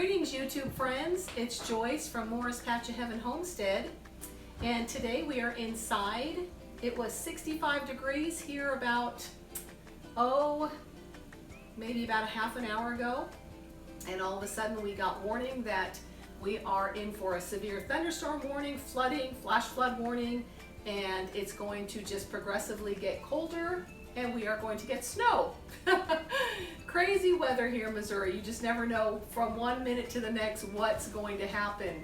Greetings YouTube friends, it's Joyce from Morris Patch of Heaven Homestead, and today we are inside. It was 65 degrees here about, maybe about a half an hour ago, and all of a sudden we got warning that we are in for a severe thunderstorm warning, flooding, flash flood warning, and it's going to just progressively get colder and we are going to get snow. Crazy weather here in Missouri. You just never know from one minute to the next what's going to happen.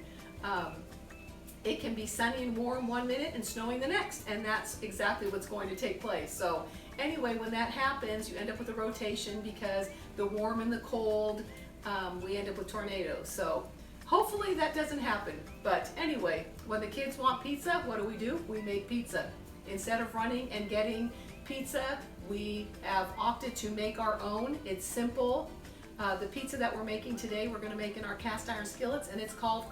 It can be sunny and warm one minute and snowing the next, and that's exactly what's going to take place. So anyway, when that happens, you end up with a rotation because the warm and the cold, we end up with tornadoes. So hopefully that doesn't happen. But anyway, when the kids want pizza, what do? We make pizza. Instead of running and getting pizza, we have opted to make our own. It's simple. The pizza that we're making today, we're going to make in our cast iron skillets, and it's called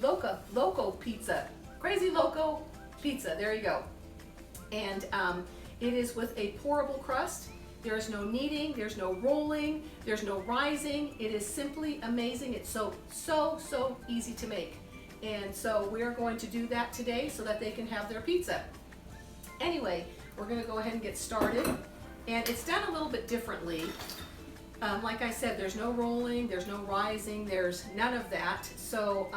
Loco Pizza. Crazy Loco Pizza. There you go. And it is with a pourable crust. There is no kneading, there's no rolling, there's no rising. It is simply amazing. It's so easy to make. And so we are going to do that today so that they can have their pizza. Anyway, we're going to go ahead and get started. And it's done a little bit differently. Like I said, there's no rolling, there's no rising, there's none of that. So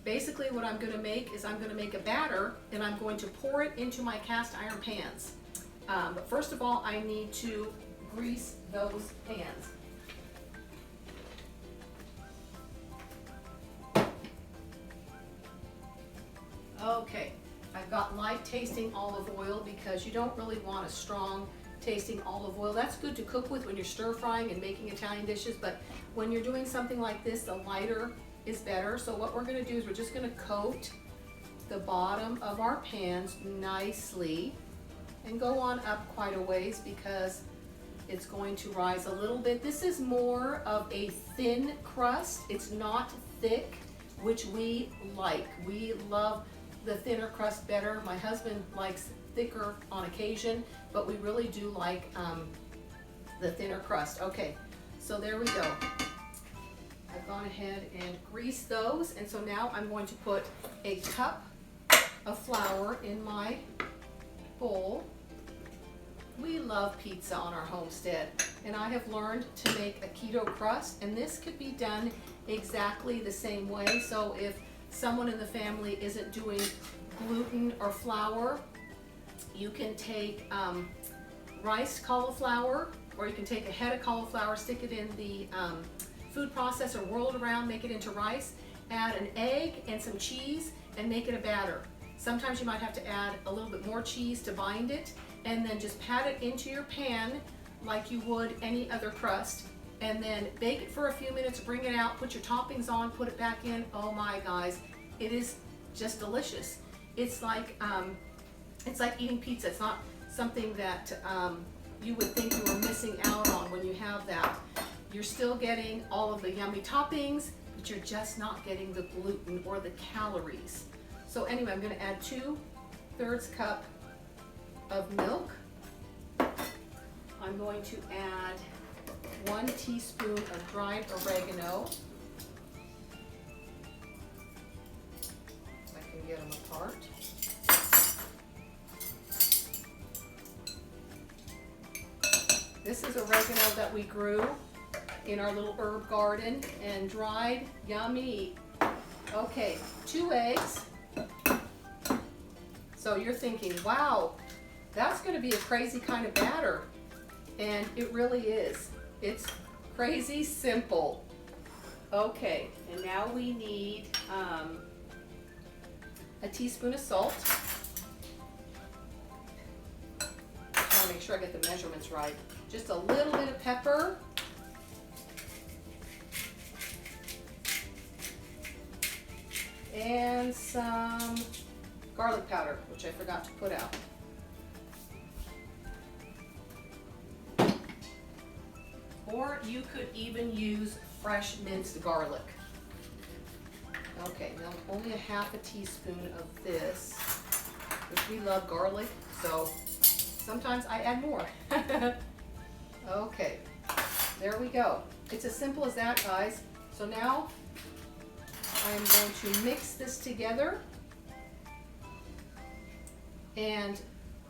basically what I'm going to make is I'm going to make a batter and I'm going to pour it into my cast iron pans. But first of all, I need to grease those pans. Okay, I've got light tasting olive oil because you don't really want a strong tasting olive oil. That's good to cook with when you're stir frying and making Italian dishes, but when you're doing something like this, the lighter is better. So what we're going to do is we're just going to coat the bottom of our pans nicely and go on up quite a ways because it's going to rise a little bit. This is more of a thin crust. It's not thick, which we like. We love the thinner crust better. My husband likes thicker on occasion, but we really do like the thinner crust. Okay, so there we go. I've gone ahead and greased those, and so now I'm going to put a cup of flour in my bowl. We love pizza on our homestead, and I have learned to make a keto crust, and this could be done exactly the same way. So if someone in the family isn't doing gluten or flour, you can take riced cauliflower, or you can take a head of cauliflower, stick it in the food processor, whirl it around, make it into rice, add an egg and some cheese, and make it a batter. Sometimes you might have to add a little bit more cheese to bind it, and then just pat it into your pan like you would any other crust, and then bake it for a few minutes, bring it out, put your toppings on, put it back in. Oh my guys, it is just delicious. It's like eating pizza. It's not something that you would think you were missing out on when you have that. You're still getting all of the yummy toppings, but you're just not getting the gluten or the calories. So anyway, I'm going to add 2/3 cup of milk. I'm going to add 1 teaspoon of dried oregano. If I can get them apart. This is oregano that we grew in our little herb garden and dried. Yummy. Okay, 2 eggs. So you're thinking, wow, that's going to be a crazy kind of batter. And it really is. It's crazy simple. Okay, and now we need a teaspoon of salt. I want to make sure I get the measurements right. Just a little bit of pepper. And some garlic powder, which I forgot to put out. Or you could even use fresh minced garlic. Okay, now only a half a teaspoon of this, which we love garlic, so sometimes I add more. Okay, there we go. It's as simple as that, guys. So now I'm going to mix this together. And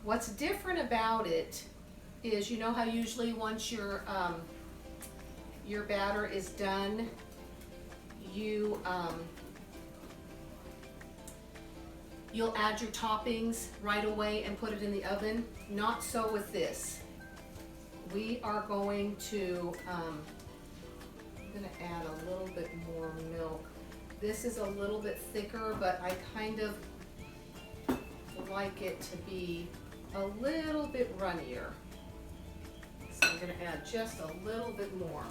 what's different about it is, you know how usually once your batter is done, you'll add your toppings right away and put it in the oven. Not so with this. We are going to, I'm going to add a little bit more milk. This is a little bit thicker, but I kind of like it to be a little bit runnier. So I'm going to add just a little bit more.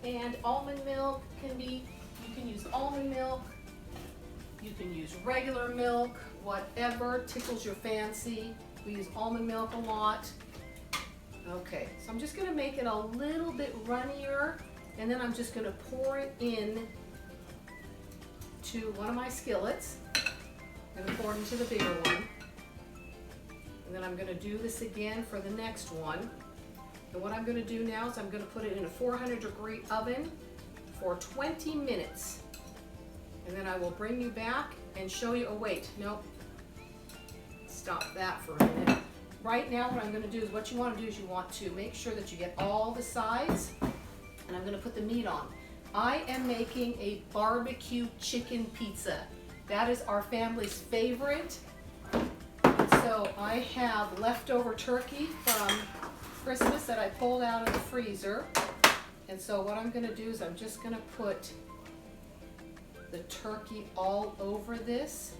And almond milk can be, you can use almond milk, you can use regular milk, whatever tickles your fancy. We use almond milk a lot. Okay, so I'm just going to make it a little bit runnier, and then I'm just going to pour it in to one of my skillets. I'm going to pour it into the bigger one. And then I'm going to do this again for the next one. And what I'm going to do now is I'm going to put it in a 400-degree oven for 20 minutes. And then I will bring you back and show you, oh wait, nope. Stop that for a minute. Right now what I'm going to do is, what you want to do is you want to make sure that you get all the sides, and I'm going to put the meat on. I am making a barbecue chicken pizza. That is our family's favorite. And so I have leftover turkey from Christmas that I pulled out of the freezer. And so what I'm going to do is I'm just going to put the turkey all over this.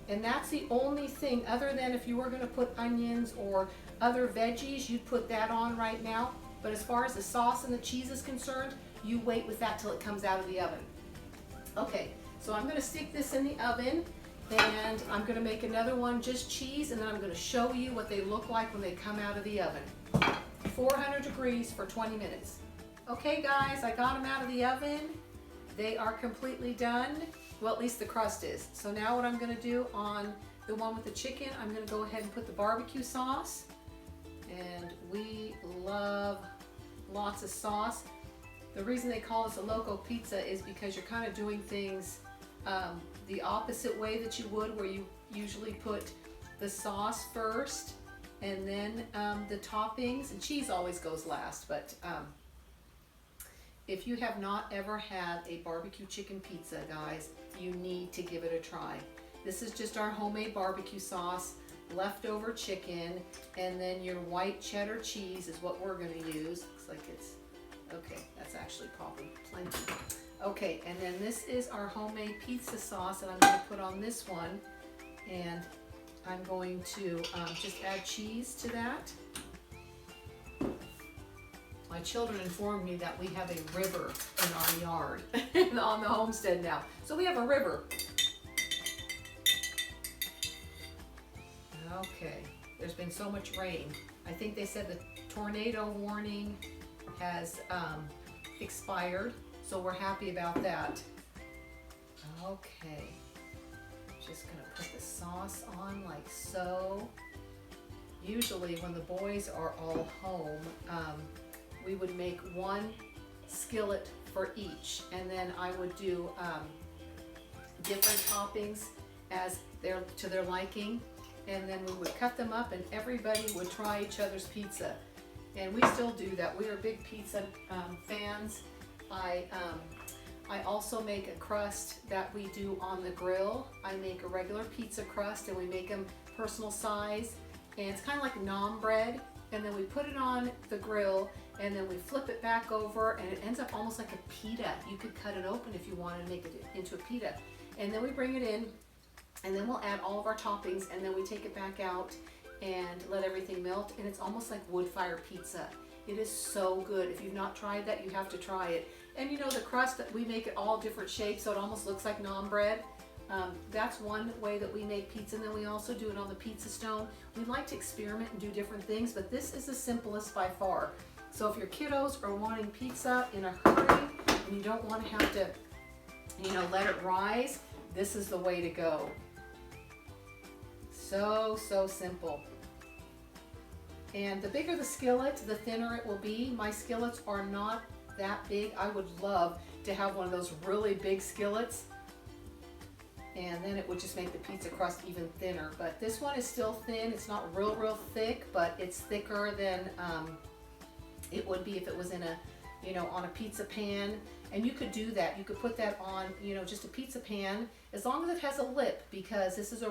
And that's the only thing, other than if you were going to put onions or other veggies, you'd put that on right now. But as far as the sauce and the cheese is concerned, you wait with that till it comes out of the oven. Okay, so I'm going to stick this in the oven, and I'm going to make another one just cheese, and then I'm going to show you what they look like when they come out of the oven. 400 degrees for 20 minutes. Okay guys, I got them out of the oven. They are completely done. Well, at least the crust is. So now what I'm going to do on the one with the chicken, I'm going to go ahead and put the barbecue sauce. And we love lots of sauce. The reason they call this a Loco Pizza is because you're kind of doing things the opposite way that you would, where you usually put the sauce first and then the toppings, and cheese always goes last. But if you have not ever had a barbecue chicken pizza, guys, you need to give it a try. This is just our homemade barbecue sauce, leftover chicken, and then your white cheddar cheese is what we're going to use. Looks like it's, okay, that's actually probably plenty. Okay, and then this is our homemade pizza sauce that I'm going to put on this one, and I'm going to just add cheese to that. My children informed me that we have a river in our yard on the homestead now. So we have a river. Okay, there's been so much rain. I think they said the tornado warning has expired, so we're happy about that. Okay, just gonna put the sauce on like so. Usually when the boys are all home, we would make one skillet for each, and then I would do different toppings as to their liking, and then we would cut them up and everybody would try each other's pizza. And we still do that. We are big pizza fans. I also make a crust that we do on the grill. I make a regular pizza crust and we make them personal size, and it's kind of like naan bread, and then we put it on the grill, and then we flip it back over, and it ends up almost like a pita. You could cut it open if you wanted to make it into a pita. And then we bring it in, and then we'll add all of our toppings, and then we take it back out and let everything melt, and it's almost like wood fire pizza. It is so good. If you've not tried that, you have to try it. And you know, the crust, we make it all different shapes, so it almost looks like naan bread. That's one way that we make pizza, and then we also do it on the pizza stone. We like to experiment and do different things, but this is the simplest by far. So if your kiddos are wanting pizza in a hurry and you don't want to have to, you know, let it rise, this is the way to go. So simple. And the bigger the skillet, the thinner it will be. My skillets are not that big. I would love to have one of those really big skillets, and then it would just make the pizza crust even thinner. But this one is still thin. It's not real thick, but it's thicker than it would be if it was in a, you know, on a pizza pan. And you could do that. You could put that on, you know, just a pizza pan, as long as it has a lip, because this is a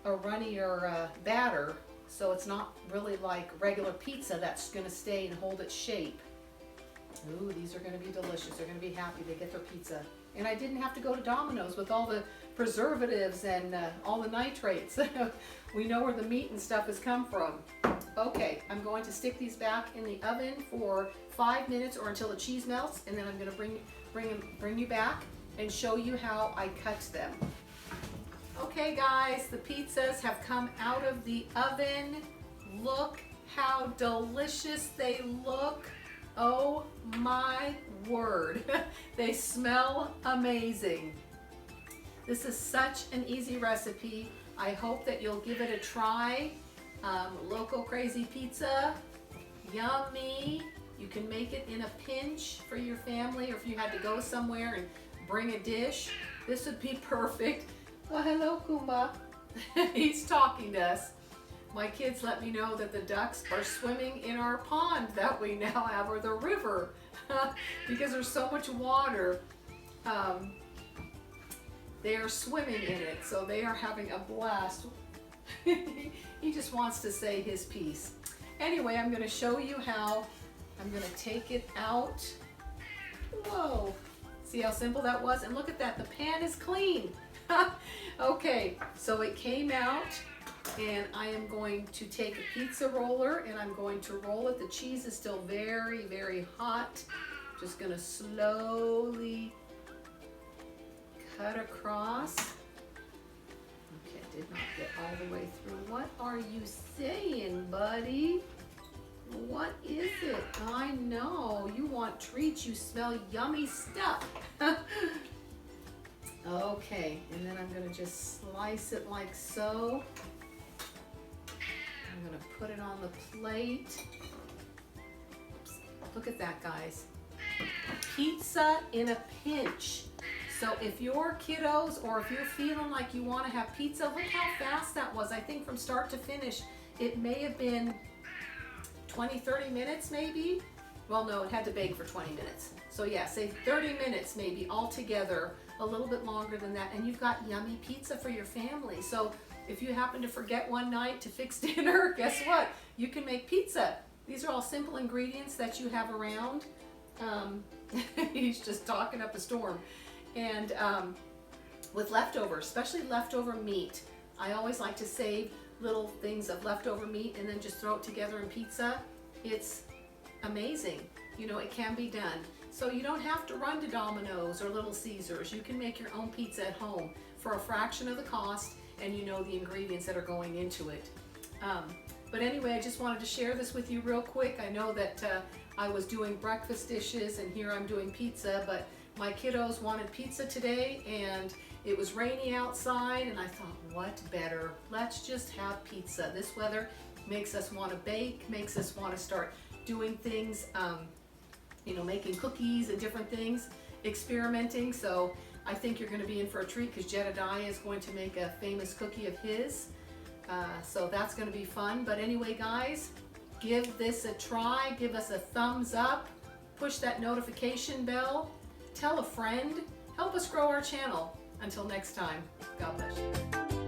runnier batter, so it's not really like regular pizza that's going to stay and hold its shape. Ooh, these are going to be delicious. They're going to be happy they get their pizza. And I didn't have to go to Domino's with all the preservatives and all the nitrates. We know where the meat and stuff has come from. Okay, I'm going to stick these back in the oven for 5 minutes or until the cheese melts, and then I'm going to bring you back and show you how I cut them. Okay guys, the pizzas have come out of the oven. Look how delicious they look. Oh my word, they smell amazing. This is such an easy recipe. I hope that you'll give it a try. Loco Crazy Pizza, yummy. You can make it in a pinch for your family, or if you had to go somewhere and bring a dish, this would be perfect. Well, hello, Kumba. He's talking to us. My kids let me know that the ducks are swimming in our pond that we now have, or the river, because there's so much water. They are swimming in it, so they are having a blast. He just wants to say his piece. Anyway, I'm going to show you how I'm going to take it out. Whoa. See how simple that was? And look at that, the pan is clean. Okay, so it came out, and I am going to take a pizza roller and I'm going to roll it. The cheese is still very hot. Just going to slowly cut across. Okay, did not get all the way through. What are you saying, buddy? What is it? I know, you want treats, you smell yummy stuff. Okay, and then I'm going to just slice it like so. I'm going to put it on the plate. Oops. Look at that, guys. Pizza in a pinch. So if your kiddos, or if you're feeling like you want to have pizza, look how fast that was. I think from start to finish, it may have been 20-30 minutes maybe. Well, no, it had to bake for 20 minutes. So yeah, say 30 minutes maybe altogether, a little bit longer than that, and you've got yummy pizza for your family. So if you happen to forget one night to fix dinner, guess what? You can make pizza. These are all simple ingredients that you have around. He's just talking up a storm. And with leftovers, especially leftover meat, I always like to save little things of leftover meat and then just throw it together in pizza. It's amazing. You know, it can be done. So you don't have to run to Domino's or Little Caesars. You can make your own pizza at home for a fraction of the cost, and you know the ingredients that are going into it. But anyway, I just wanted to share this with you real quick. I know that I was doing breakfast dishes and here I'm doing pizza, but my kiddos wanted pizza today and it was rainy outside, and I thought, what better? Let's just have pizza. This weather makes us want to bake, makes us want to start doing things, you know, making cookies and different things, experimenting. So I think you're going to be in for a treat, because Jedediah is going to make a famous cookie of his. So that's going to be fun. But anyway, guys, give this a try. Give us a thumbs up. Push that notification bell. Tell a friend. Help us grow our channel. Until next time, God bless you.